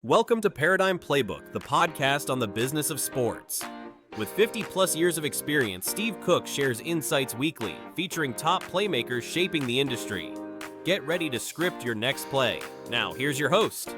Welcome to Paradigm Playbook, the podcast on the business of sports. With 50 plus years of experience, Steve Cook shares insights weekly, featuring top playmakers shaping the industry. Get ready to script your next play. Now, here's your host.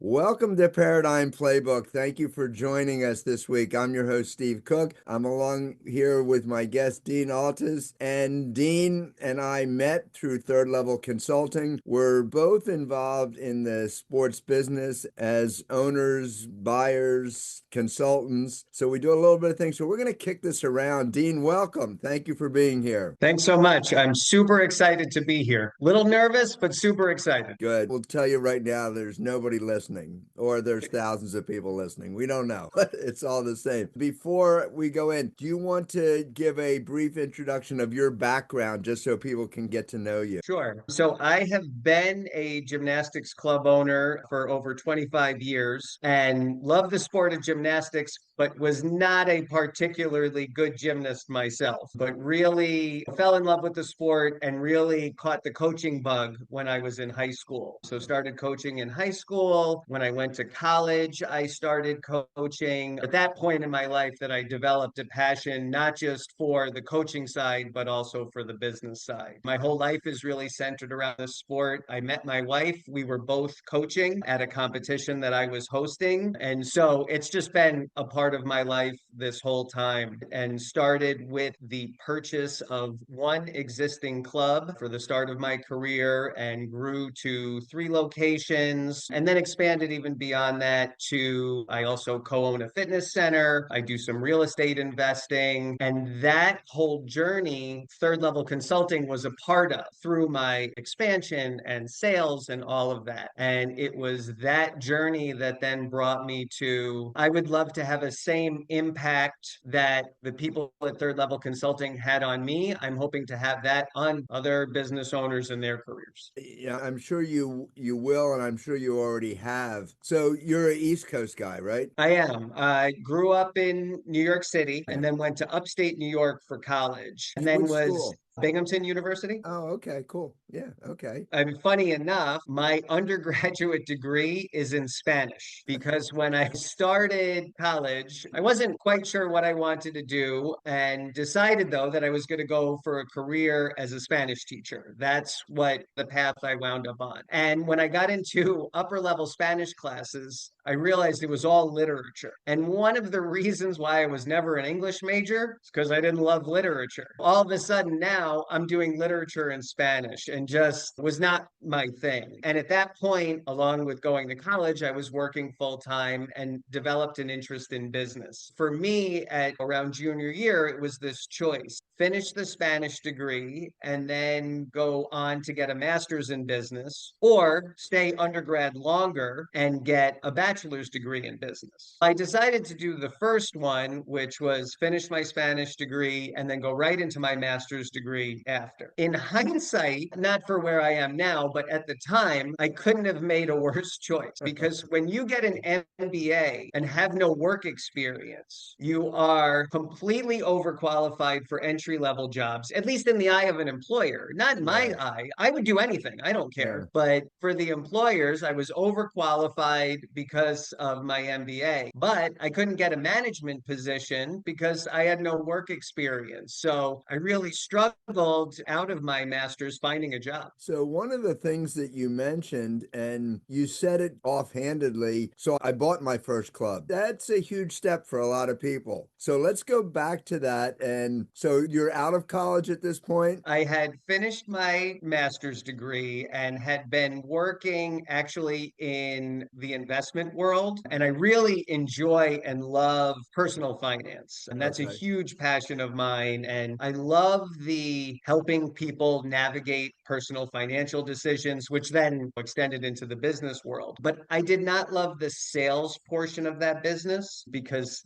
Welcome to Paradigm Playbook. Thank you for joining us this week. I'm your host, Steve Cook. I'm along here with my guest, Dean Altis. And Dean and I met through Third Level Consulting. We're both involved in the sports business as owners, buyers, consultants. So we do a little bit of things. So we're going to kick this around. Dean, welcome. Thank you for being here. Thanks so much. I'm super excited to be here. Little nervous, but super excited. Good. We'll tell you right now, there's nobody listening. Or there's thousands of people listening. We don't know. It's all the same. Before we go in, do you want to give a brief introduction of your background just so people can get to know you? Sure. So I have been a gymnastics club owner for over 25 years and love the sport of gymnastics, but was not a particularly good gymnast myself, but really fell in love with the sport and really caught the coaching bug when I was in high school. So started coaching in high school. When I went to college, I started coaching. At that point in my life that I developed a passion, not just for the coaching side, but also for the business side. My whole life is really centered around the sport. I met my wife. We were both coaching at a competition that I was hosting. And so it's just been a part of my life this whole time, and started with the purchase of one existing club for the start of my career and grew to 3 locations and then expanded even beyond that to, I also co-own a fitness center. I do some real estate investing, and that whole journey, Third Level Consulting was a part of through my expansion and sales and all of that. And it was that journey that then brought me to, I would love to have a same impact that the people at Third Level Consulting had on me. I'm hoping to have that on other business owners in their careers. Yeah, I'm sure you will, and I'm sure you already have. So you're an East Coast guy, right? I am. I grew up in New York City and then went to upstate New York for college, and then Which was school? Binghamton University. Oh, okay, cool. Yeah, okay. I mean, funny enough, my undergraduate degree is in Spanish because when I started college, I wasn't quite sure what I wanted to do and decided, though, that I was going to go for a career as a Spanish teacher. That's what the path I wound up on. And when I got into upper level Spanish classes, I realized it was all literature. And one of the reasons why I was never an English major is because I didn't love literature. All of a sudden now I'm doing literature in Spanish and just was not my thing. And at that point, along with going to college, I was working full time and developed an interest in business. For me, at around junior year, it was this choice: finish the Spanish degree and then go on to get a master's in business, or stay undergrad longer and get a bachelor's degree in business. I decided to do the first one, which was finish my Spanish degree and then go right into my master's degree after. In hindsight, not for where I am now, but at the time, I couldn't have made a worse choice, because when you get an MBA and have no work experience, you are completely overqualified for entry-level jobs, at least in the eye of an employer. Not in my eye. I would do anything. I don't care. But for the employers, I was overqualified because of my MBA. But I couldn't get a management position because I had no work experience. So I really struggled out of my master's finding a job. So one of the things that you mentioned, and you said it offhandedly, so I bought my first club. That's a huge step for a lot of people. So let's go back to that. And so you're out of college at this point? I had finished my master's degree and had been working actually in the investment world. And I really enjoy and love personal finance. And that's a huge passion of mine. And I love the helping people navigate personal financial decisions, which then extended into the business world. But I did not love the sales portion of that business, because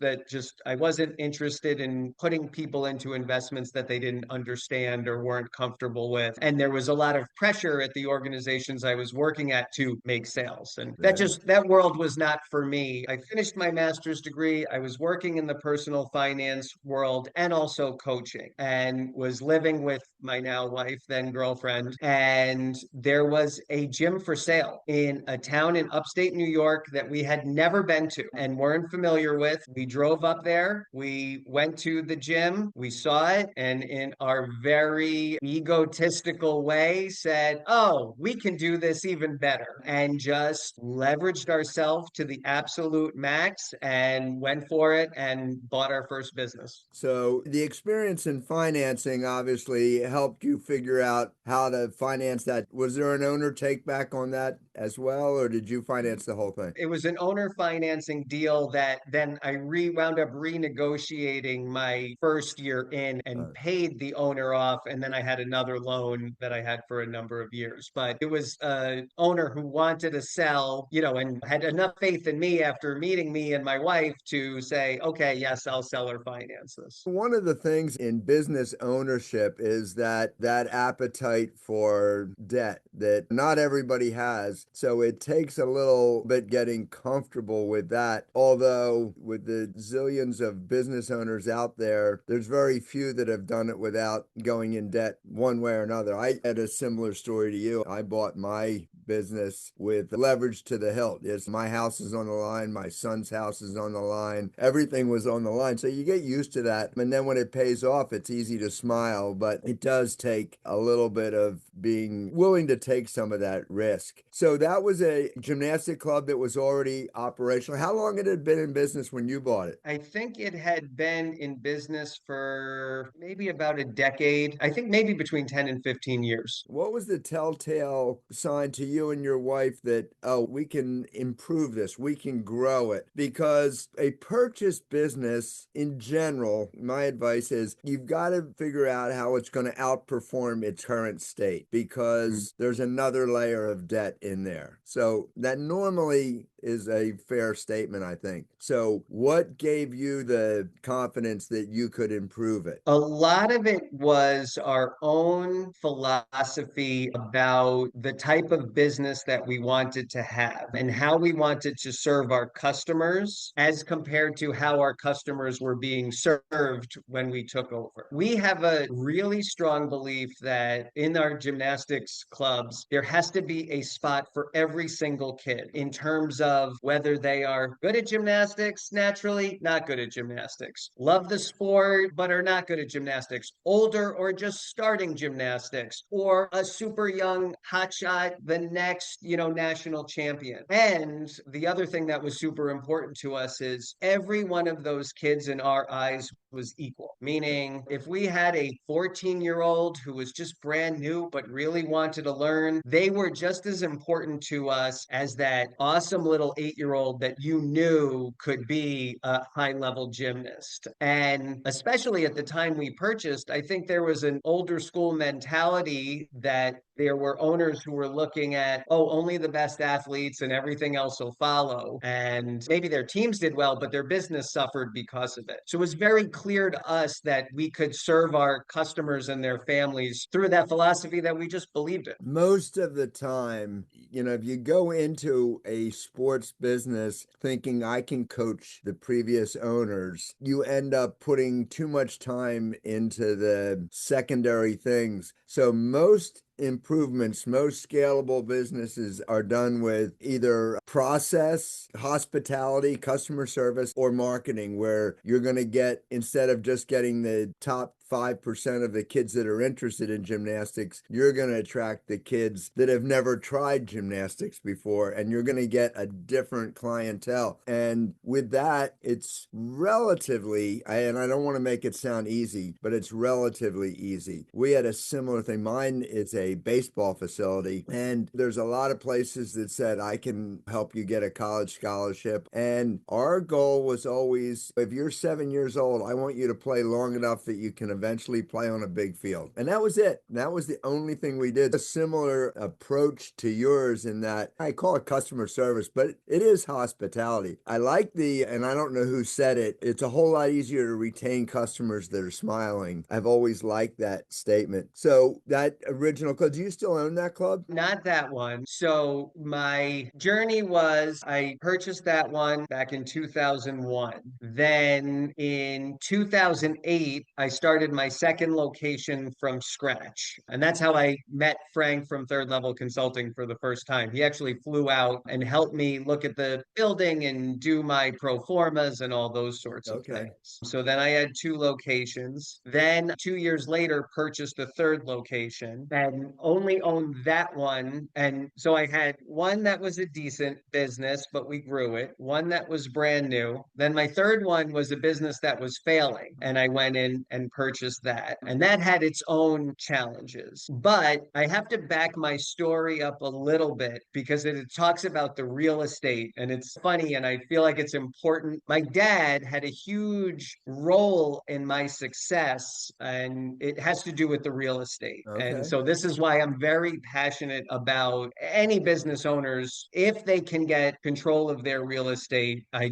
I wasn't interested in putting people into investments that they didn't understand or weren't comfortable with. And there was a lot of pressure at the organizations I was working at to make sales. And that world was not for me. I finished my master's degree. I was working in the personal finance world and also coaching, and was living with my now wife, then girlfriend, around, and there was a gym for sale in a town in upstate New York that we had never been to and weren't familiar with. We drove up there, we went to the gym, we saw it, and in our very egotistical way said, oh, we can do this even better, and just leveraged ourselves to the absolute max and went for it and bought our first business. So the experience in financing obviously helped you figure out how to finance that. Was there an owner take back on that as well, or did you finance the whole thing? It was an owner financing deal that then I wound up renegotiating my first year in and paid the owner off. And then I had another loan that I had for a number of years. But it was an owner who wanted to sell, and had enough faith in me after meeting me and my wife to say, okay, yes, I'll sell or finance this. One of the things in business ownership is that appetite for debt that not everybody has. So it takes a little bit getting comfortable with that. Although with the zillions of business owners out there, there's very few that have done it without going in debt one way or another. I had a similar story to you. I bought my business with leverage to the hilt. Yes, my house is on the line, my son's house is on the line, everything was on the line. So you get used to that. And then when it pays off, it's easy to smile, but it does take a little bit of being willing to take some of that risk. So that was a gymnastic club that was already operational. How long had it been in business when you bought it? I think it had been in business for maybe about a decade. I think maybe between 10 and 15 years. What was the telltale sign to you and your wife that, oh, we can improve this, we can grow it? Because a purchase business in general, my advice is you've got to figure out how it's going to outperform its current state, because there's another layer of debt in there. So that normally is a fair statement, I think. So what gave you the confidence that you could improve it? A lot of it was our own philosophy about the type of business that we wanted to have and how we wanted to serve our customers as compared to how our customers were being served when we took over. We have a really strong belief that in our gymnastics clubs, there has to be a spot for every single kid in terms of whether they are good at gymnastics naturally, not good at gymnastics, love the sport, but are not good at gymnastics, older or just starting gymnastics, or a super young hotshot, the next, national champion. And the other thing that was super important to us is every one of those kids in our eyes was equal. Meaning, if we had a 14-year-old who was just brand new but really wanted to learn, they were just as important to us as that awesome little 8-year-old that you knew could be a high-level gymnast. And especially at the time we purchased, I think there was an older school mentality that there were owners who were looking at, oh, only the best athletes and everything else will follow. And maybe their teams did well, but their business suffered because of it. So it was very clear to us that we could serve our customers and their families through that philosophy that we just believed in. Most of the time, if you go into a sports business thinking I can coach the previous owners, you end up putting too much time into the secondary things. So most improvements, most scalable businesses are done with either process, hospitality, customer service, or marketing, where you're going to get, instead of just getting the top 5% of the kids that are interested in gymnastics, you're going to attract the kids that have never tried gymnastics before, and you're going to get a different clientele. And with that, it's relatively, and I don't want to make it sound easy, but it's relatively easy. We had a similar thing. Mine is a baseball facility, and there's a lot of places that said, I can help you get a college scholarship. And our goal was always, if you're 7 years old, I want you to play long enough that you can eventually play on a big field. And that was it. That was the only thing we did. A similar approach to yours in that I call it customer service, but it is hospitality. I like and I don't know who said it, it's a whole lot easier to retain customers that are smiling. I've always liked that statement. So that original club, do you still own that club? Not that one. So my journey was I purchased that one back in 2001. Then in 2008, I started my second location from scratch. And that's how I met Frank from Third Level Consulting for the first time. He actually flew out and helped me look at the building and do my pro formas and all those sorts of Okay. things. So then I had two locations. Then 2 years later, purchased a third location and only owned that one. And so I had one that was a decent business, but we grew it, one that was brand new. Then my third one was a business that was failing, and I went in and purchased that. And that had its own challenges. But I have to back my story up a little bit because it talks about the real estate, and it's funny, and I feel like it's important. My dad had a huge role in my success, and it has to do with the real estate. And Okay. so this is why I'm very passionate about any business owners. If they can get control of their real estate, I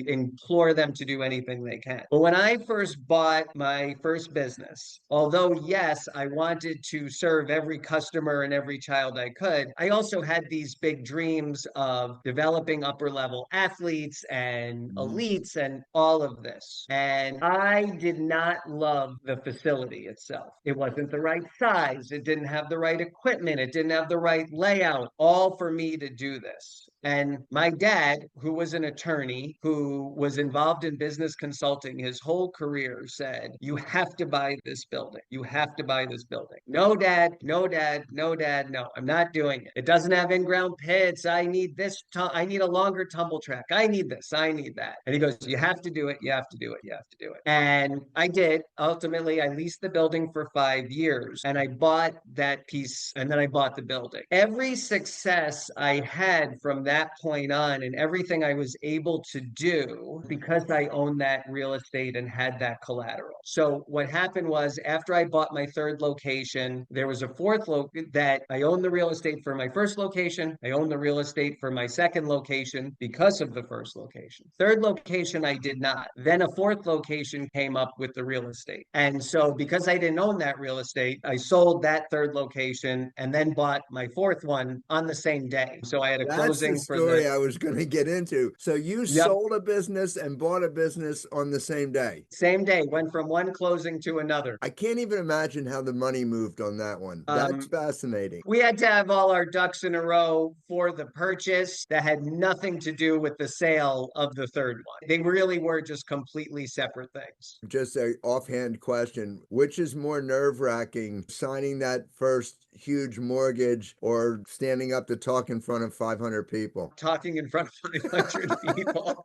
implore them to do anything they can. But when I first bought my first business, although yes, I wanted to serve every customer and every child I could, I also had these big dreams of developing upper level athletes and Mhm. elites and all of this. And I did not love the facility itself. It wasn't the right size. It didn't have the right equipment. It didn't have the right layout, all for me to do this. And my dad, who was an attorney, who was involved in business consulting his whole career, said, "You have to buy this building. You have to buy this building." No, dad, no, dad, no, dad, no, I'm not doing it. It doesn't have in-ground pits. I need this. I need a longer tumble track. I need this. I need that. And he goes, "You have to do it. You have to do it. You have to do it." And I did. Ultimately, I leased the building for 5 years and I bought that piece and then I bought the building. Every success I had from that point on and everything I was able to do because I owned that real estate and had that collateral. So what happened was after I bought my third location, there was a fourth that I owned the real estate for my first location. I owned the real estate for my second location because of the first location. Third location, I did not. Then a fourth location came up with the real estate. And so because I didn't own that real estate, I sold that third location and then bought my fourth one on the same day. So I had a That's the closing for the, story I was going to get into. So you yep, sold a business and bought a business on the same day. same day, went from one closing to another. I can't even imagine how the money moved on that one. That's Um, fascinating. We had to have all our ducks in a row for the purchase that had nothing to do with the sale of the third one. They really were just completely separate things. Just a offhand question, which is more nerve-wracking, signing that first huge mortgage or standing up to talk in front of 500 people? Talking in front of 500 people,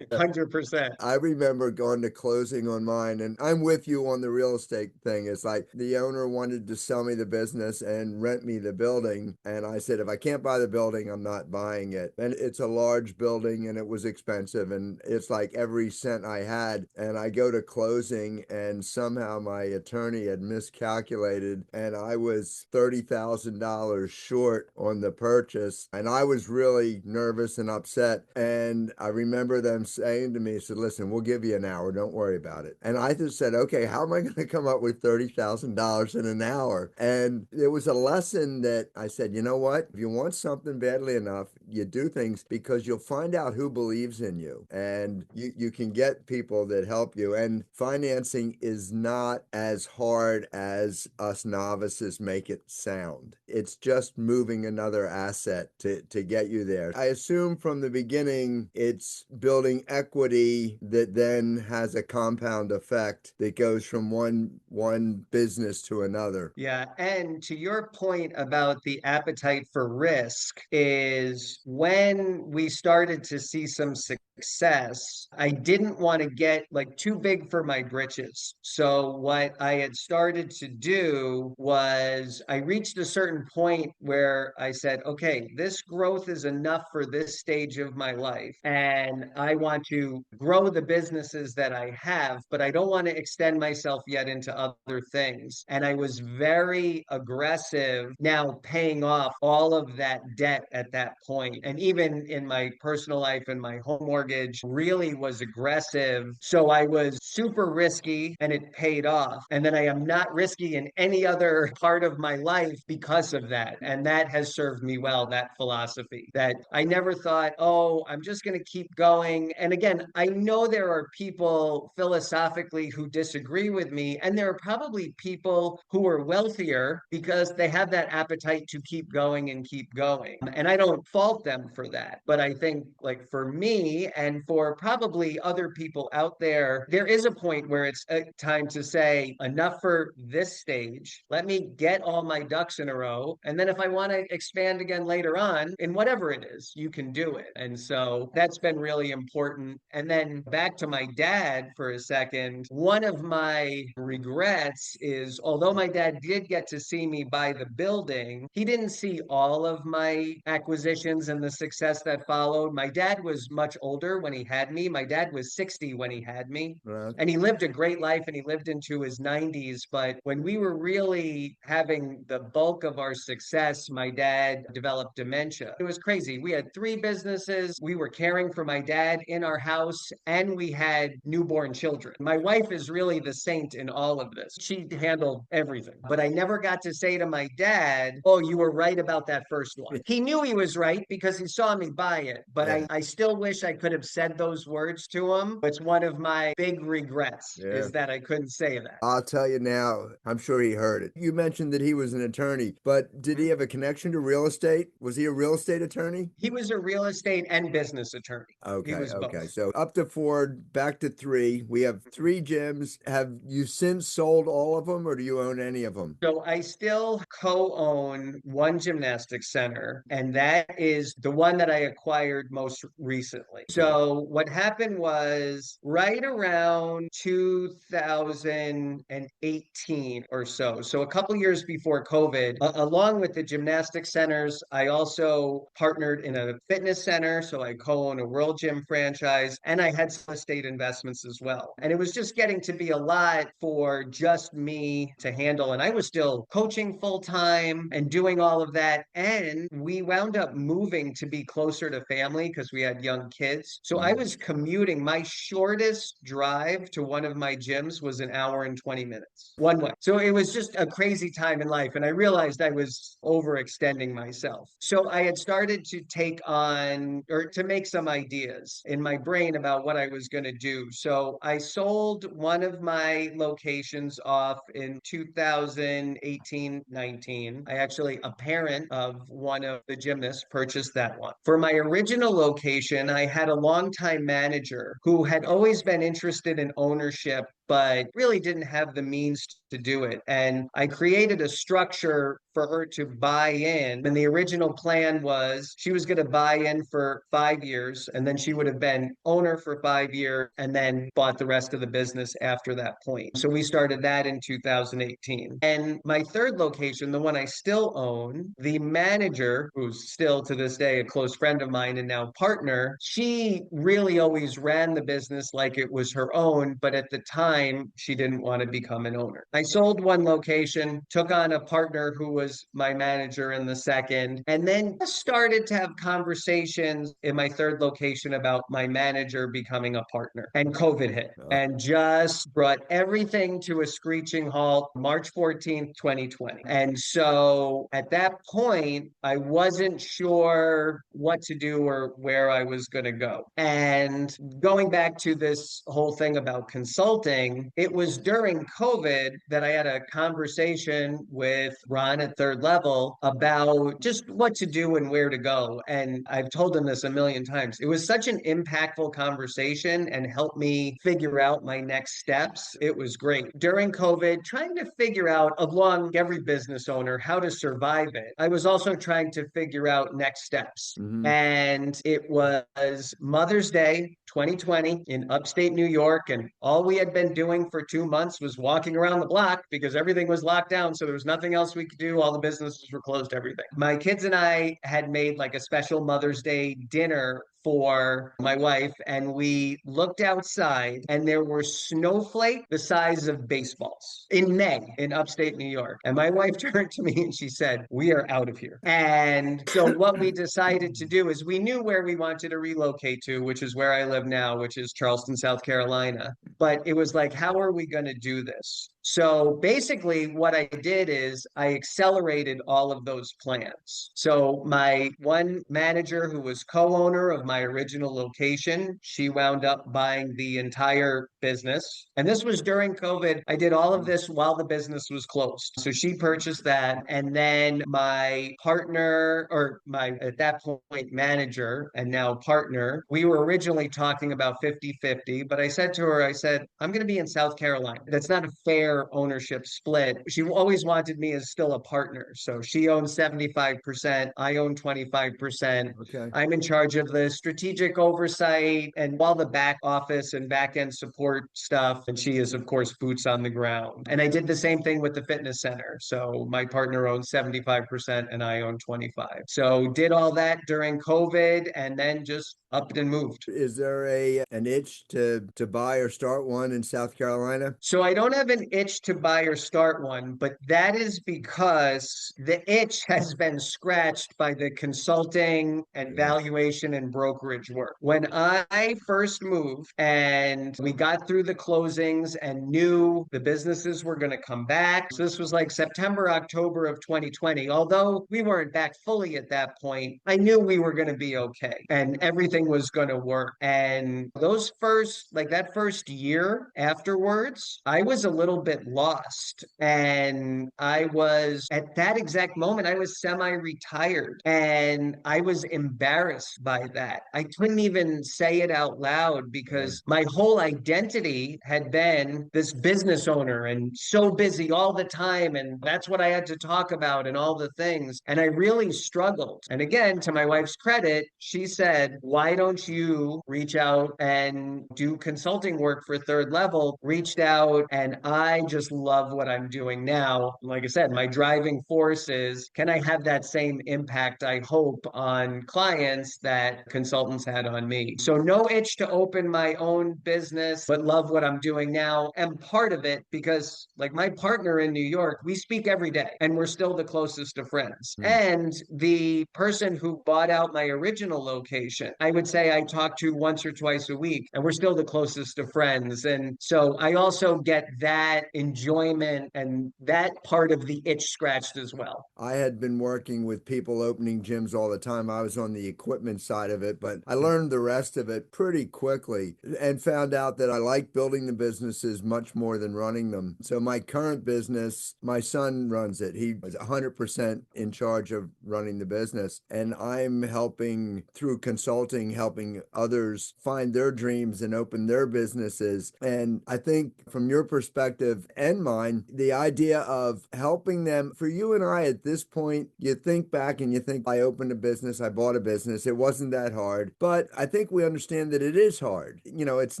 100%. I remember going to closing on mine, and I'm with you on the real estate thing. It's like the owner wanted to sell me the business and rent me the building. And I said, if I can't buy the building, I'm not buying it. And it's a large building and it was expensive. And it's like every cent I had. And I go to closing, and somehow my attorney had miscalculated, and I was $30,000 short on the purchase. And I was really nervous and upset. And I remember them saying to me, said, listen, we'll give you an hour. Don't worry about it. And I just said, okay, how am I going to come up with $30,000 in an hour? And it was a lesson that I said, you know what? If you want something badly enough, you do things because you'll find out who believes in you, and you can get people that help you. And financing is not as hard as us novices make it sound. It's just moving another asset to get you there. I assume from the beginning, it's building equity that then has a compound effect that goes from one business to another. Yeah. And to your point about the appetite for risk, is when we started to see some success, I didn't want to get like too big for my britches. So what I had started to do was I reached a certain point where I said, okay, this growth is enough for this stage of my life. And I want to grow the businesses that I have, but I don't want to extend myself yet into other things. And I was very aggressive now paying off all of that debt at that point. And even in my personal life and my home mortgage really was aggressive. So I was super risky and it paid off. And then I am not risky in any other part of my life because of that. And that has served me well, that philosophy that I never thought, oh, I'm just going to keep going. And again, I know there are people philosophically who disagree with me, and there are probably people who are wealthier because they have that appetite to keep going and keep going. And I don't fault them for that. But I think, like, for me and for probably other people out there, there is a point where it's a time to say, enough for this stage. Let me get all my ducks in a row. And then if I want to expand again later on, in whatever it is, you can do it. And so that's been really important. And then back to my dad for a second, one of my regrets is, although my dad did get to see me buy the building, he didn't see all of my acquisitions and the success that followed. My dad was much older when he had me. My dad was 60 when he had me. Right. And he lived a great life and he lived into his 90s. But when we were really having the bulk of our success, my dad developed dementia. It was crazy. We had 3 businesses. We were caring for my dad in our house, and we had newborn children. My wife is really the saint in all of this. She handled everything. But I never got to say to my dad, oh, you were right about that first one. He knew he was right because he saw me buy it. But Yeah. I still wish I could have said those words to him. It's one of my big regrets is that I couldn't say that. I'll tell you now, I'm sure he heard it. You mentioned that he was an attorney, but did he have a connection to real estate? Was he a real estate attorney? He was a real estate and business attorney. He was Okay. both. So up to 4, back to 3. We have 3 gyms. Have you since sold all of them, or do you own any of them? So I still co-own one gymnastics center, and that is the one that I acquired most recently. So what happened was right around 2018 or so. So a couple years before COVID, along with the gymnastics centers, I also partnered in a fitness center. So I co-own a World Gym franchise, and I had some estate investments as well. And it was just getting to be a lot for just me to handle. And I was still coaching full time and doing all of that. And we wound up moving to be closer to family because we had young kids. So I was commuting. My shortest drive to one of my gyms was an hour and 20 minutes one way. So it was just a crazy time in life. And I realized I was overextending myself. So I had started to take on or to make some ideas in my brain about what I was going to do. So I sold one of my locations off in 2018-19. A parent of one of the gymnasts purchased that one. For my original location, I had a longtime manager who had always been interested in ownership, but really didn't have the means to do it. And I created a structure for her to buy in. And the original plan was she was going to buy in for 5 years, and then she would have been owner for 5 years and then bought the rest of the business after that point. So we started that in 2018. And my third location, the one I still own, the manager, who's still to this day a close friend of mine and now partner, she really always ran the business like it was her own, but at the time she didn't want to become an owner. I sold one location, took on a partner who was my manager in the second, and then started to have conversations in my third location about my manager becoming a partner. And COVID hit and just brought everything to a screeching halt March 14th, 2020. And so at that point, I wasn't sure what to do or where I was going to go. And going back to this whole thing about consulting, it was during COVID that I had a conversation with Ron at Third Level about just what to do and where to go. And I've told him this a million times. It was such an impactful conversation and helped me figure out my next steps. It was great. During COVID, trying to figure out, along every business owner, how to survive it, I was also trying to figure out next steps. And it was Mother's Day 2020 in upstate New York. And all we had been doing for 2 months was walking around the block because everything was locked down. So there was nothing else we could do. All the businesses were closed, everything. My kids and I had made like a special Mother's Day dinner for my wife, and we looked outside and there were snowflakes the size of baseballs in May in upstate New York. And my wife turned to me and she said, "We are out of here." And so what we decided to do is we knew where we wanted to relocate to, which is where I live now, which is Charleston, South Carolina. But it was like, how are we going to do this? So basically, what I did is I accelerated all of those plans. So my one manager who was co-owner of my original location, she wound up buying the entire business. And this was during COVID. I did all of this while the business was closed. So she purchased that. And then my partner, or my, at that point, manager and now partner, we were originally talking about 50-50, but I said to her, I said, "I'm going to be in South Carolina. That's not a fair ownership split." She always wanted me as still a partner. So she owns 75%, I own 25%. Okay. I'm in charge of the strategic oversight and all the back office and back end support stuff. And she is, of course, boots on the ground. And I did the same thing with the fitness center. So my partner owns 75% and I own 25. So did all that during COVID and then just upped and moved. Is there an itch to buy or start one in South Carolina? So I don't have an itch to buy or start one, but that is because the itch has been scratched by the consulting and valuation and brokerage work. When I first moved and we got through the closings and knew the businesses were going to come back. So this was like September, October of 2020. Although we weren't back fully at that point, I knew we were going to be okay and everything was going to work. And those first, like that first year afterwards, I was a little bit lost. And I was, at that exact moment, I was semi-retired and I was embarrassed by that. I couldn't even say it out loud because my whole identity had been this business owner and so busy all the time. And that's what I had to talk about and all the things. And I really struggled. And again, to my wife's credit, she said, "Why don't you reach out and do consulting work for Third Level?" Reached out, and I just love what I'm doing now. Like I said, my driving force is, can I have that same impact, I hope, on clients that consultants had on me? So no itch to open my own business, but love what I'm doing now. And part of it, because like my partner in New York, we speak every day and we're still the closest of friends. And the person who bought out my original location, I would say I talk to once or twice a week, and we're still the closest of friends. And so I also get that enjoyment and that part of the itch scratched as well. I had been working with people opening gyms all the time. I was on the equipment side of it, but I learned the rest of it pretty quickly and found out that I like building the businesses much more than running them. So my current business, my son runs it. He was 100% in charge of running the business, and I'm helping through consulting, helping others find their dreams and open their businesses. And I think from your perspective and mine, the idea of helping them, for you and I at this point, you think back and you think, I opened a business, I bought a business, it wasn't that hard. But I think we understand that it is hard. You know, it's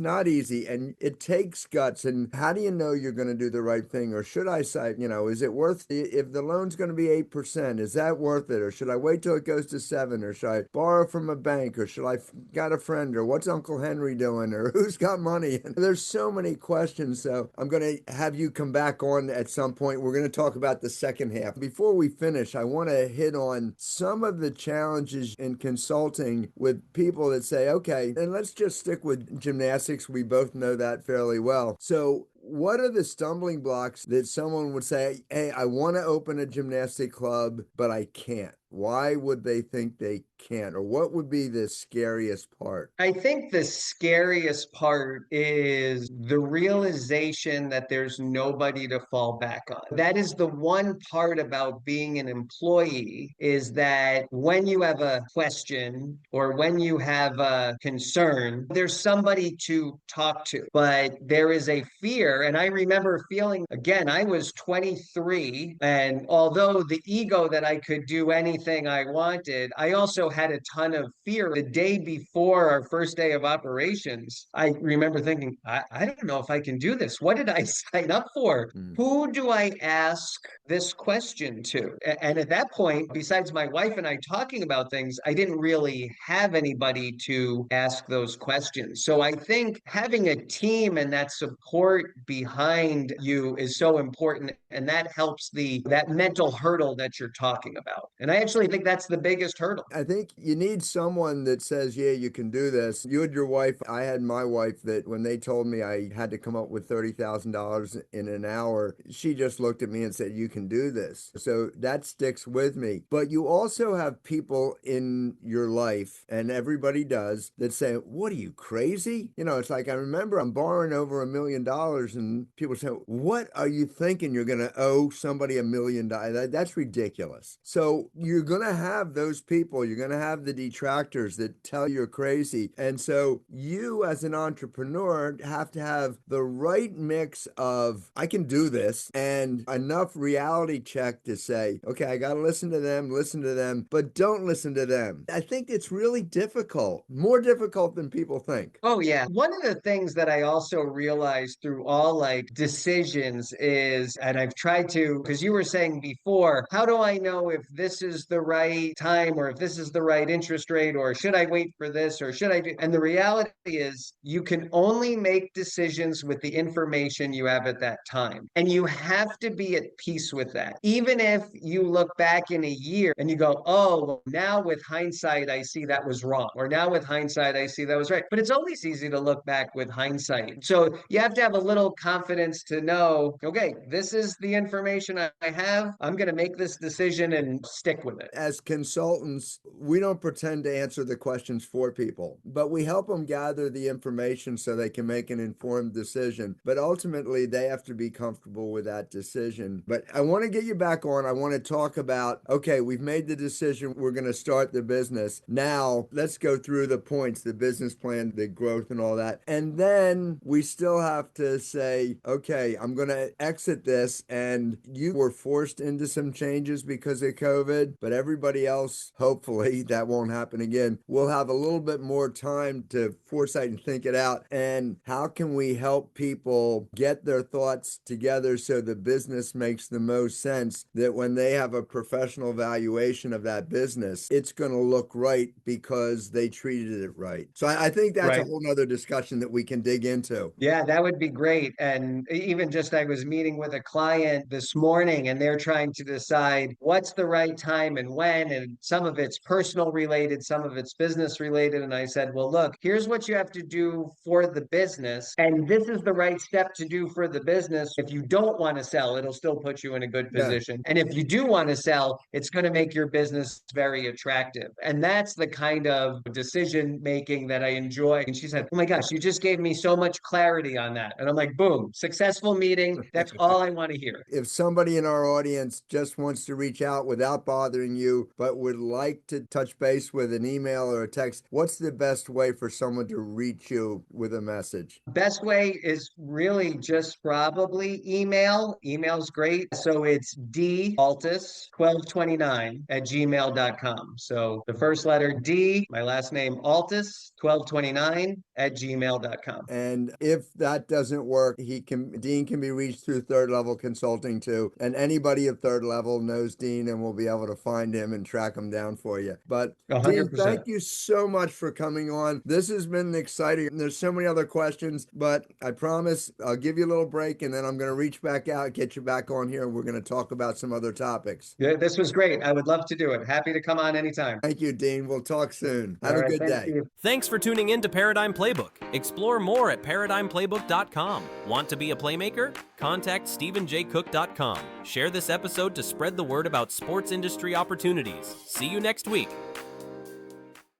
not easy and it takes guts. And how do you know you're going to do the right thing? Or should I say, you know, is it worth, if the loan's going to be 8%, is that worth it? Or should I wait till it goes to 7? Or should I borrow from a bank? Or should I got a friend? Or what's Uncle Henry doing? Or who's got money? And there's so many questions. So I'm going to have you come back on at some point. We're going to talk about the second half. Before we finish, I want to hit on some of the challenges in consulting with people that say, okay, and let's just stick with gymnastics. We both know that fairly well. So what are the stumbling blocks that someone would say, hey, I want to open a gymnastic club, but I can't? Why would they think they can't? Or what would be the scariest part? I think the scariest part is the realization that there's nobody to fall back on. That is the one part about being an employee, is that when you have a question or when you have a concern, there's somebody to talk to. But there is a fear. And I remember feeling, again, I was 23, and although the ego that I could do anything anything I wanted. I also had a ton of fear. The day before our first day of operations, I remember thinking, I don't know if I can do this. What did I sign up for? Mm. Who do I ask this question to? And at that point, besides my wife and I talking about things, I didn't really have anybody to ask those questions. So I think having a team and that support behind you is so important. And that helps that mental hurdle that you're talking about. And I actually think that's the biggest hurdle. I think you need someone that says, yeah, you can do this. You and your wife, I had my wife that when they told me I had to come up with $30,000 in an hour, she just looked at me and said, you can do this. So that sticks with me. But you also have people in your life, and everybody does, that say, what are you, crazy? You know, it's like, I remember I'm borrowing over $1 million and people say, what are you thinking? You're going to owe somebody $1 million? That's ridiculous. So you're going to have those people. You're going to have the detractors that tell you're crazy. And so you as an entrepreneur have to have the right mix of, I can do this, and enough reality check to say, okay, I got to listen to them, but don't listen to them. I think it's really difficult, more difficult than people think. Oh, yeah. One of the things that I also realized through all like decisions is, and I've tried to, because you were saying before, how do I know if this is the right time or if this is the right interest rate, or should I wait for this or should I do? And the reality is you can only make decisions with the information you have at that time. And you have to be at peace with that. Even if you look back in a year and you go, oh, well, now with hindsight, I see that was wrong. Or now with hindsight, I see that was right. But it's always easy to look back with hindsight. So you have to have a little confidence to know, okay, this is the information I have. I'm going to make this decision and stick with it. As consultants, we don't pretend to answer the questions for people, but we help them gather the information so they can make an informed decision. But ultimately, they have to be comfortable with that decision. But I want to get you back on. I want to talk about, okay, we've made the decision. We're going to start the business. Now, let's go through the points, the business plan, the growth and all that. And then we still have to say, okay, I'm going to exit this. And you were forced into some changes because of COVID, but everybody else, hopefully that won't happen again. We'll have a little bit more time to foresight and think it out. And how can we help people get their thoughts together so the business makes the most sense, that when they have a professional valuation of that business, it's going to look right because they treated it right. So I think that's Right. a whole nother discussion that we can dig into. Yeah, that would be great. And even just I was meeting with a client this morning and they're trying to decide what's the right time and when. And some of it's personal related, some of it's business related. And I said, well, look, here's what you have to do for the business. And this is the right step to do for the business. If you don't want to sell, it'll still put you in a good Yeah. position. And if you do want to sell, it's going to make your business very attractive. And that's the kind of decision making that I enjoy. And she said, oh my gosh, you just gave me so much clarity on that. And I'm like, boom, successful meeting. That's all I want to hear. If somebody in our audience just wants to reach out without bothering you, but would like to touch base with an email or a text, what's the best way for someone to reach you with a message? Best way is really just probably email. Email's great. So it's daltis1229@gmail.com. So the first letter D, my last name Altis1229@gmail.com. And if that doesn't work, Dean can be reached through Third Level Consulting too. And anybody at Third Level knows Dean and will be able to find him and track him down for you. But 100%. Dean, thank you so much for coming on. This has been exciting. There's so many other questions, but I promise I'll give you a little break and then I'm going to reach back out, get you back on here, and we're going to talk about some other topics. Yeah, this was great. I would love to do it. Happy to come on anytime. Thank you, Dean. We'll talk soon. Have All a right, good thanks, day. Steve. Thanks for tuning in to Paradigm Playbook. Explore more at ParadigmPlaybook.com. Want to be a playmaker? Contact StephenJCook.com. Share this episode to spread the word about sports industry opportunities. See you next week.